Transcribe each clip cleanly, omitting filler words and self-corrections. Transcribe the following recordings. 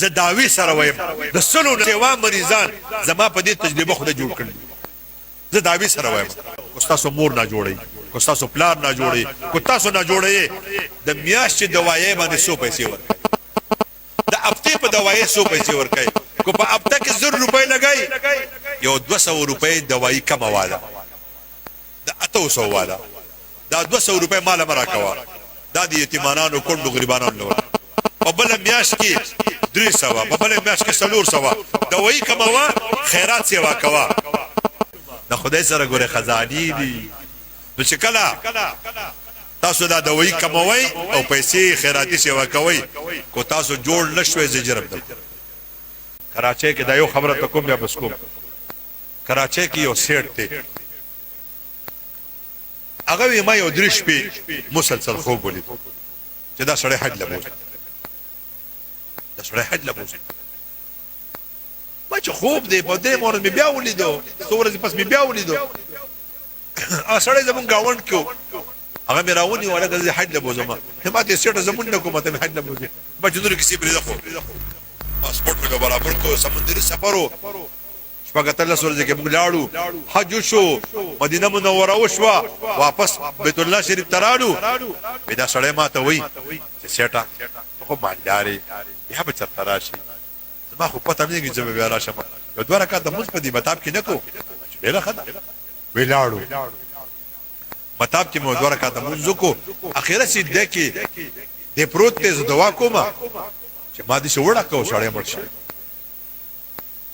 زداوی سره وایم د سلو سیوا مریضان زما په دې تجربه خو جوړ کړل زداوی سره وایم کو تاسو مور نه جوړی کو تاسو پلار نه جوړی کو تاسو نه جوړی د میاشتې دوايي باندې 100 پیسې ورکړي د هفته په دوايي 100 پیسې ورکړي کو په هفته کې 100 روپۍ لګای یو 200 روپۍ دوايي کم واله د 800 واله دا 200 روپۍ مال مرا کوا دا د یتیمانو کندو غریبانو لور په بل میاش کې 300 په بل میاش کې 400 دوايي کموا خیرات سیوا کوا د خدای سره ګوره خزانی دي نو چې کله تاسو دا دوايي کموي او پیسې خیراتي سیوا کوي کو تاسو جوړ نشوي زجرب در کراچۍ کې دا یو خبره ته کوم بیا بس کوم کراچۍ کې یو سیټ ته هغه ما یو درش په مسلسل خوب ولید چې دا سړی حج لبوز دا سړی حج لبوز ما چې خوب دی په دې مور مې بیا ولیدو څو ورځې پس مې بیا ولیدو ا سړی زمون گاوند کېو هغه مې راونی ولا د حج لبوزم ما ته سیټ زمون نه کوم ته حج لبوز ما چې نور کسی بری خو پاسپورت مې برابر کو سمندري سفرو شپږ تل سورځ کې موږ لاړو حج شو مدینه منوره وشو واپس بیت الله شریف ترالو پیدا سړی ما ته وای چې سیټه خو مالداري بیا به چرته راشي زما خو پته نه کیږي چې بیا راشم یو دوه رکعات د موږ په دې مطلب کې نکو ډیره خدا ویلاړو مطلب کې مو دوه رکعات د موږ کو اخیره سي د کې د پروت ته دعا کومه چې ما دې وړه کو سړی مرشي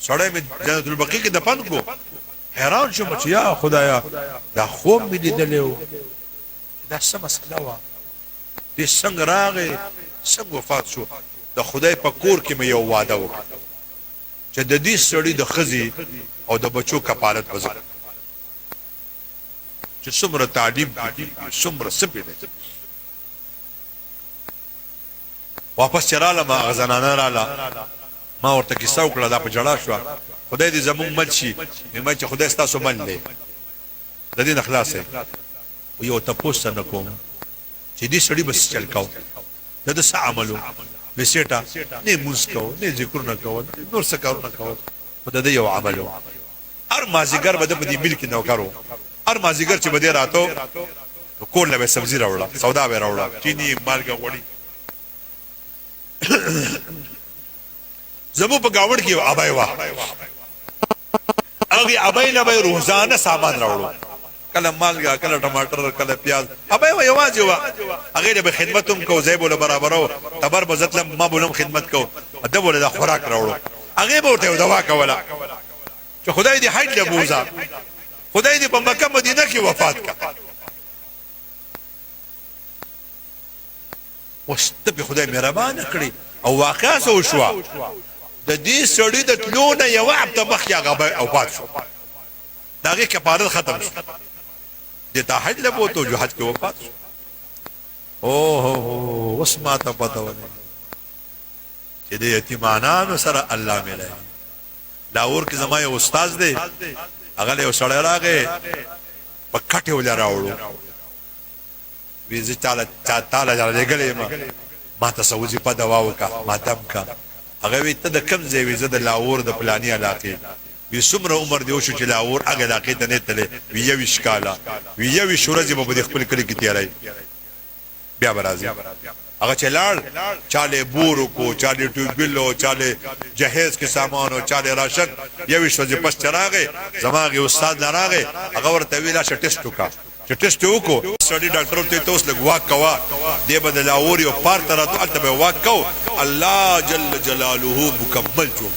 سړی مې جنت البقیع کې دفن کو حیران شوم چې یا خدایا دا خوب مې لیدلو دا څه مسله و دې څنګه راغی څنګه وفات شو د خدای په کور کې مې یو وعده وکړ چې د دې سړي د خزي او د بچو کفالت وزر چې څومره تعلیم څومره سپینه واپس چراله ما غزنانه رااله ما ورته کیسه وکړه دا په جړا شو خدای دې زمون مل شي مې چې خدای ستاسو مل دی د دې اخلاص یو تاسو نه کوم چې دې سړي بس چل کاو دا څه عملو وسیټا نه موږ کو نه ذکر نه کو نور څه کار نه کو خدای دې یو عملو هر مازیګر بده په دې ملک نو کارو هر مازیګر چې بده راتو کول له سبزی راوړه سودا به راوړه چینی مالګه وړي زمو په گاوند کې ابای وا هغه ابای نه به روزانه سامان راوړو کله مالګه کله ټماټر کله پیاز ابای وا یوازې وا هغه به خدمتوم کو زې بوله برابرو تبر بزتل ما بولم خدمت کو ادب ول د خوراک راوړو هغه به ورته دوا کوله چې خدای دې حج لبوزا خدای دې په مکه مدینه کې وفات کا واست به خدای مهربان کړی او واقعا سو شو د دې سړی د تلونه یو عبد مخ یا غبا او پات شو داغه کفاره ختم شو د ته حج له بوته جو حج کې وفات شو او هو وسما ته پته ونه چې د یتیمانو سره الله ملای لاور کې زما یو استاد دی هغه له سړی راغی په کټه ولا راوړو ویزه تعالی لګلې ما ته سوځي په دوا وکا ما تم کا هغه وی ته د کم ځای ویزه د لاور د پلاني علاقې وی څومره عمر دی شو چې لاور هغه علاقې ته نه تله وی یو شکاله وی یو شورځي په خپل کلی کې تیارای بیا برازي هغه چلال چاله بورو کو چاله ټوبلو چاله جهیز کې سامان او چاله راشن یو شوځي پس چراغه زماغه استاد لراغه هغه ورته ویلا ټیسټ وکا چې ټیسټ وکړو سټډي ډاکټر ته توس لګ واک کوا دی بدل اور یو پار تر ته به واک کو الله جل جلاله مکمل جو